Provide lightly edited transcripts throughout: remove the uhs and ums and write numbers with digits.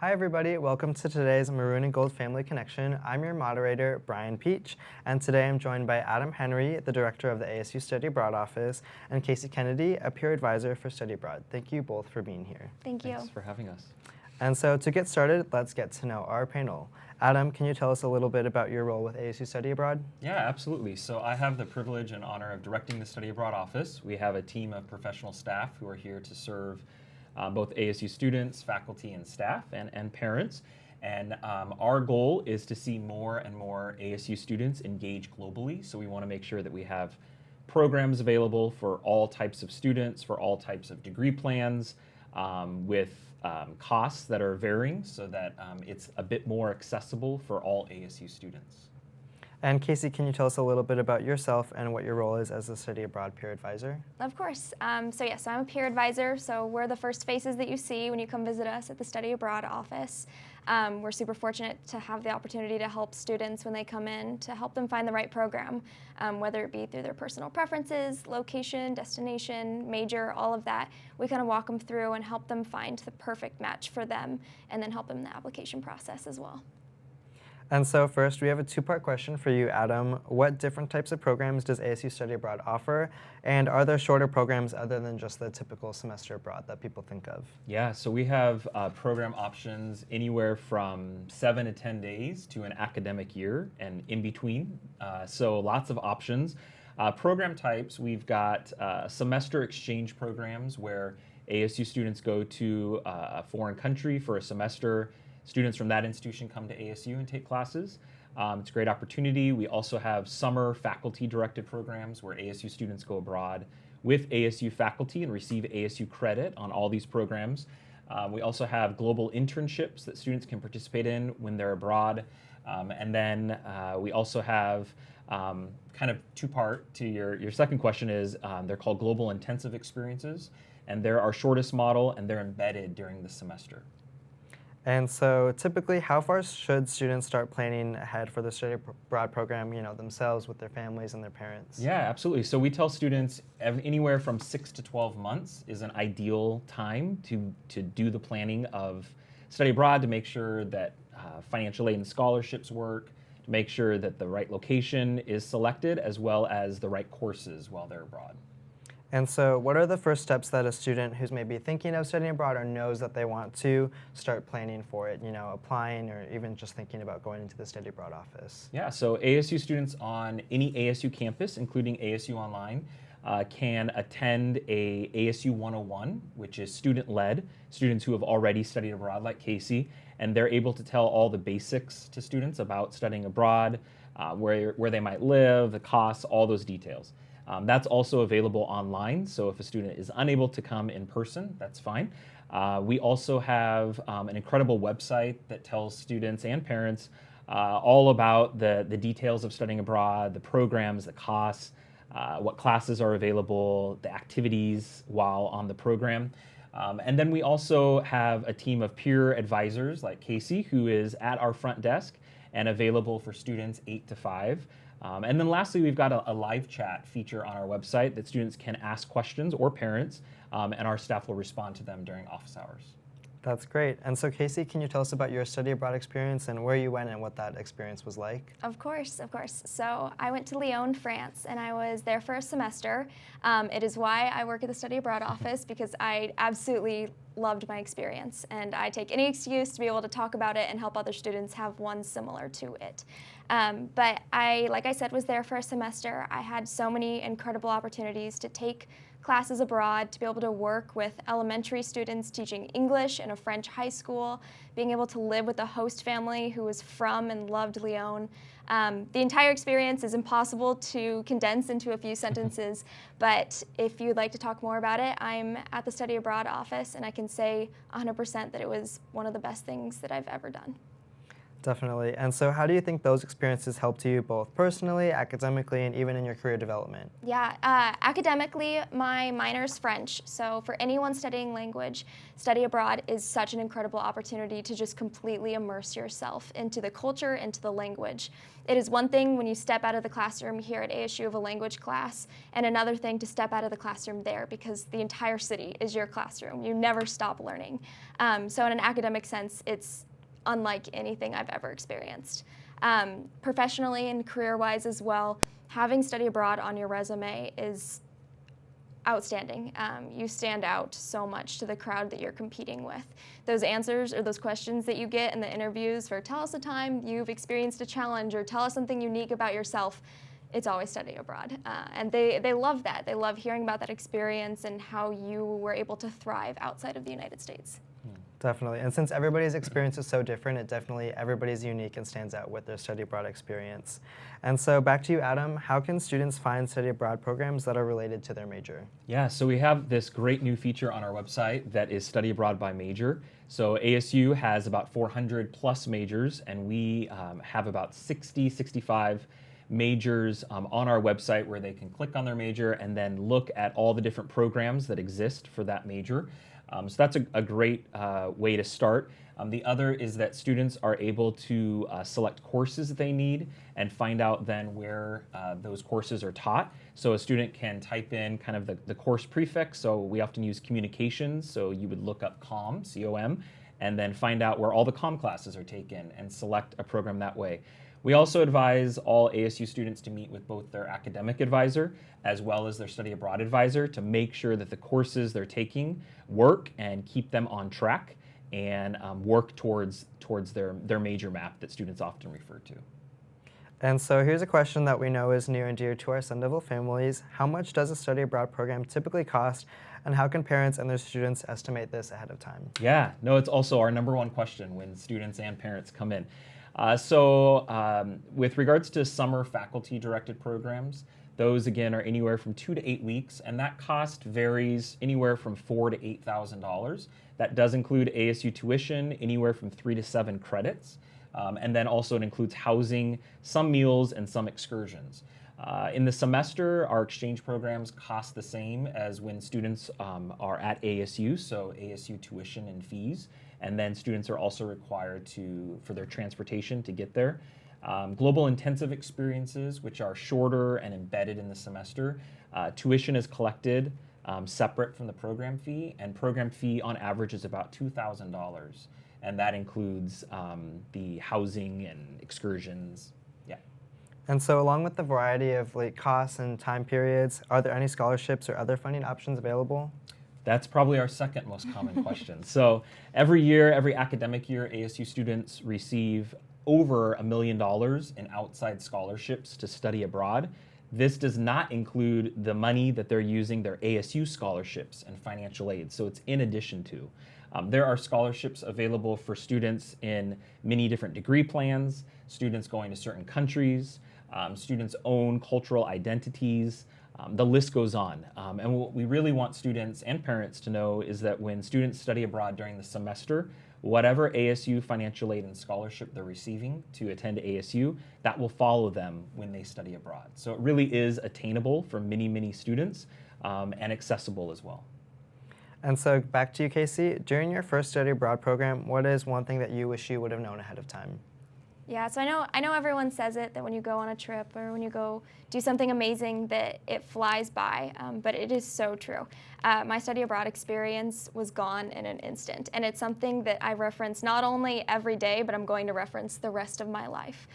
Hi everybody, welcome to today's Maroon and Gold Family Connection. I'm your moderator, Brian Peach, and today I'm joined by Adam Henry, the director of the ASU Study Abroad Office, and Casey Kennedy, a peer advisor for Study Abroad. Thank you both for being here. Thank you. Thanks for having us. And so to get started, let's get to know our panel. Adam, can you tell us a little bit about your role with ASU Study Abroad? Yeah, absolutely. So I have the privilege and honor of directing the Study Abroad office. We have a team of professional staff who are here to serve both ASU students, faculty, and staff, and parents. And our goal is to see more and more ASU students engage globally. So we want to make sure that we have programs available for all types of students, for all types of degree plans, with costs that are varying so that it's a bit more accessible for all ASU students. And Casey, can you tell us a little bit about yourself and what your role is as a Study Abroad peer advisor? Of course. So I'm a peer advisor, so we're the first faces that you see when you come visit us at the Study Abroad office. We're super fortunate to have the opportunity to help students when they come in, to help them find the right program, whether it be through their personal preferences, location, destination, major, all of that. We kind of walk them through and help them find the perfect match for them, and then help them in the application process as well. And so first, we have a two-part question for you, Adam. What different types of programs does ASU Study Abroad offer? And are there shorter programs other than just the typical semester abroad that people think of? Yeah, so we have program options anywhere from 7 to 10 days to an academic year and in between. So lots of options. Program types, we've got semester exchange programs where ASU students go to a foreign country for a semester. Students from that institution come to ASU and take classes. It's a great opportunity. We also have summer faculty-directed programs where ASU students go abroad with ASU faculty and receive ASU credit on all these programs. We also have global internships that students can participate in when they're abroad. And then we also have kind of two-part to your second question is they're called global intensive experiences, and they're our shortest model, and they're embedded during the semester. And so typically, how far should students start planning ahead for the Study Abroad program, themselves with their families and their parents? Yeah, absolutely. So we tell students anywhere from 6 to 12 months is an ideal time to do the planning of study abroad, to make sure that financial aid and scholarships work, to make sure that the right location is selected, as well as the right courses while they're abroad. And so what are the first steps that a student who's maybe thinking of studying abroad or knows that they want to start planning for it, applying or even just thinking about going into the Study Abroad office? Yeah, so ASU students on any ASU campus, including ASU Online, can attend a ASU 101, which is student-led, students who have already studied abroad like Casey, and they're able to tell all the basics to students about studying abroad, where they might live, the costs, all those details. That's also available online, so if a student is unable to come in person, that's fine. We also have an incredible website that tells students and parents all about the details of studying abroad, the programs, the costs, what classes are available, the activities while on the program. And then we also have a team of peer advisors like Casey, who is at our front desk and available for students 8 to 5. And then lastly, we've got a live chat feature on our website that students can ask questions, or parents, and our staff will respond to them during office hours. That's great. And so Casey, can you tell us about your study abroad experience and where you went and what that experience was like? Of course. So I went to Lyon, France, and I was there for a semester. It is why I work at the Study Abroad office, because I absolutely loved my experience, and I take any excuse to be able to talk about it and help other students have one similar to it. But like I said, was there for a semester. I had so many incredible opportunities to take classes abroad, to be able to work with elementary students teaching English in a French high school, being able to live with a host family who was from and loved Lyon. The entire experience is impossible to condense into a few sentences, but if you'd like to talk more about it, I'm at the Study Abroad office, and I can say 100% that it was one of the best things that I've ever done. Definitely. And so how do you think those experiences helped you both personally, academically, and even in your career development? Yeah, academically, my minor is French. So for anyone studying language, study abroad is such an incredible opportunity to just completely immerse yourself into the culture, into the language. It is one thing when you step out of the classroom here at ASU of a language class, and another thing to step out of the classroom there because the entire city is your classroom. You never stop learning. So in an academic sense, it's unlike anything I've ever experienced. Professionally and career-wise as well, having study abroad on your resume is outstanding. You stand out so much to the crowd that you're competing with. Those answers or those questions that you get in the interviews for tell us a time you've experienced a challenge or tell us something unique about yourself, it's always study abroad. And they love that. They love hearing about that experience and how you were able to thrive outside of the United States. Definitely. And since everybody's experience is so different, everybody's unique and stands out with their study abroad experience. And so back to you, Adam, how can students find study abroad programs that are related to their major? Yeah, so we have this great new feature on our website that is study abroad by major. So ASU has about 400 plus majors, and we have about 65 majors on our website where they can click on their major and then look at all the different programs that exist for that major. So that's a great way to start. The other is that students are able to select courses that they need and find out then where those courses are taught. So a student can type in kind of the course prefix. So we often use communications. So you would look up COM, C-O-M, and then find out where all the COM classes are taken and select a program that way. We also advise all ASU students to meet with both their academic advisor as well as their study abroad advisor to make sure that the courses they're taking work and keep them on track and work towards their major map that students often refer to. And so here's a question that we know is near and dear to our Sun Devil families. How much does a study abroad program typically cost, and how can parents and their students estimate this ahead of time? Yeah, no, it's also our number one question when students and parents come in. With regards to summer faculty-directed programs, those again are anywhere from 2 to 8 weeks, and that cost varies anywhere from $4,000 to $8,000. That does include ASU tuition, anywhere from 3 to 7 credits, and then also it includes housing, some meals, and some excursions. In the semester, our exchange programs cost the same as when students are at ASU, so ASU tuition and fees. And then students are also required for their transportation to get there. Global intensive experiences, which are shorter and embedded in the semester, tuition is collected separate from the program fee, and program fee on average is about $2,000. And that includes the housing and excursions. Yeah. And so along with the variety of costs and time periods, are there any scholarships or other funding options available? That's probably our second most common question. So every academic year, ASU students receive over $1 million in outside scholarships to study abroad. This does not include the money that they're using their ASU scholarships and financial aid, so it's in addition to. There are scholarships available for students in many different degree plans, students going to certain countries, students' own cultural identities. The list goes on. And what we really want students and parents to know is that when students study abroad during the semester, whatever ASU financial aid and scholarship they're receiving to attend ASU, that will follow them when they study abroad. So it really is attainable for many, many students and accessible as well. And so back to you, Casey. During your first study abroad program, what is one thing that you wish you would have known ahead of time? Yeah, so I know everyone says it, that when you go on a trip or when you go do something amazing that it flies by, but it is so true. My study abroad experience was gone in an instant, and it's something that I reference not only every day, but I'm going to reference the rest of my life.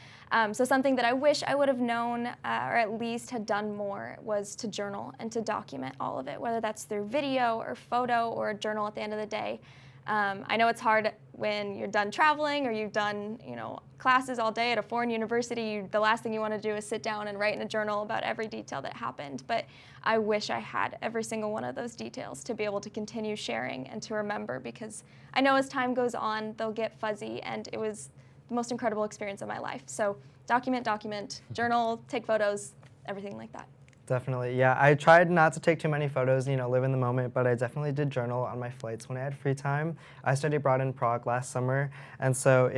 So something that I wish I would have known or at least had done more was to journal and to document all of it, whether that's through video or photo or a journal at the end of the day. I know it's hard when you're done traveling or you've done, classes all day at a foreign university. The last thing you want to do is sit down and write in a journal about every detail that happened. But I wish I had every single one of those details to be able to continue sharing and to remember, because I know as time goes on, they'll get fuzzy, and it was the most incredible experience of my life. So document, journal, take photos, everything like that. Definitely, yeah. I tried not to take too many photos, live in the moment, but I definitely did journal on my flights when I had free time. I studied abroad in Prague last summer, and so,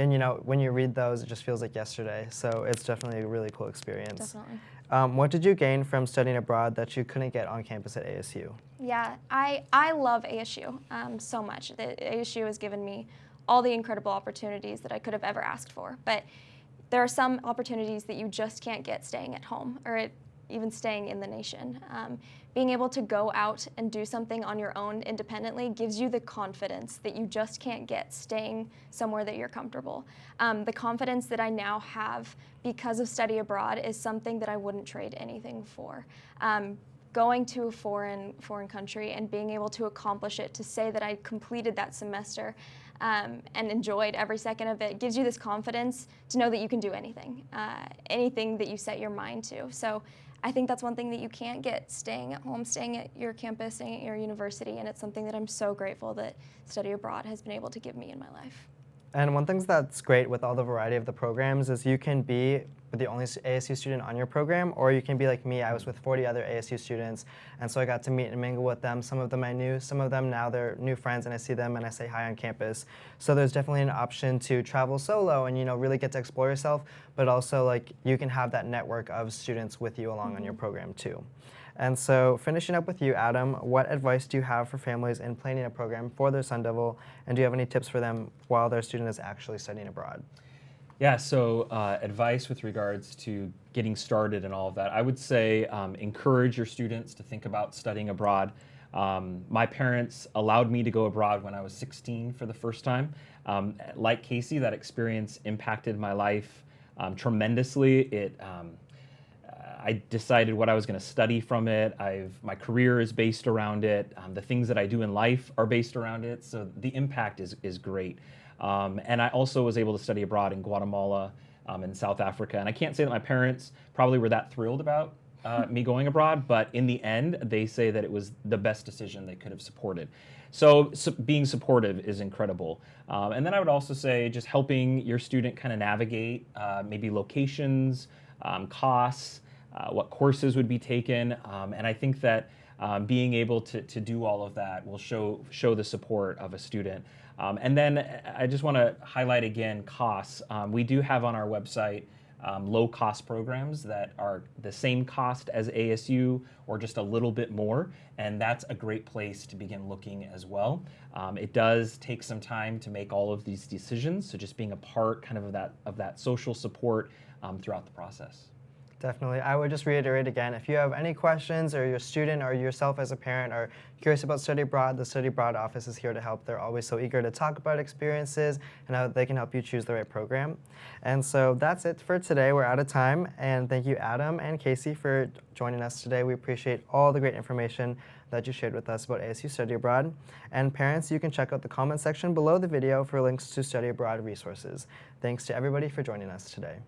when you read those, it just feels like yesterday. So it's definitely a really cool experience. Definitely. What did you gain from studying abroad that you couldn't get on campus at ASU? Yeah, I love ASU so much. ASU has given me all the incredible opportunities that I could have ever asked for, but there are some opportunities that you just can't get staying at home or even staying in the nation. Being able to go out and do something on your own independently gives you the confidence that you just can't get staying somewhere that you're comfortable. The confidence that I now have because of study abroad is something that I wouldn't trade anything for. Going to a foreign country and being able to accomplish it, to say that I completed that semester and enjoyed every second of it, gives you this confidence to know that you can do anything, anything that you set your mind to. So I think that's one thing that you can't get staying at home, staying at your campus, staying at your university, and it's something that I'm so grateful that study abroad has been able to give me in my life. And one thing that's great with all the variety of the programs is you can be the only ASU student on your program, or you can be like me. I was with 40 other ASU students, and so I got to meet and mingle with them. Some of them I knew, some of them now they're new friends, and I see them and I say hi on campus. So there's definitely an option to travel solo and really get to explore yourself, but also like you can have that network of students with you along on your program too. And so finishing up with you, Adam, what advice do you have for families in planning a program for their Sun Devil, and do you have any tips for them while their student is actually studying abroad? Yeah, so advice with regards to getting started and all of that. I would say encourage your students to think about studying abroad. My parents allowed me to go abroad when I was 16 for the first time. Like Casey, that experience impacted my life tremendously. I decided what I was going to study from it. My career is based around it. The things that I do in life are based around it. So the impact is great. And I also was able to study abroad in Guatemala and South Africa. And I can't say that my parents probably were that thrilled about me going abroad, but in the end, they say that it was the best decision they could have supported. So being supportive is incredible. And then I would also say just helping your student kind of navigate maybe locations, costs, what courses would be taken. And I think that being able to do all of that will show the support of a student. And then I just want to highlight again costs. We do have on our website low-cost programs that are the same cost as ASU or just a little bit more, and that's a great place to begin looking as well. It does take some time to make all of these decisions, so just being a part kind of that social support throughout the process. Definitely. I would just reiterate again, if you have any questions or your student or yourself as a parent are curious about study abroad, the Study Abroad office is here to help. They're always so eager to talk about experiences and how they can help you choose the right program. And so that's it for today. We're out of time. And thank you, Adam and Casey, for joining us today. We appreciate all the great information that you shared with us about ASU Study Abroad. And parents, you can check out the comment section below the video for links to study abroad resources. Thanks to everybody for joining us today.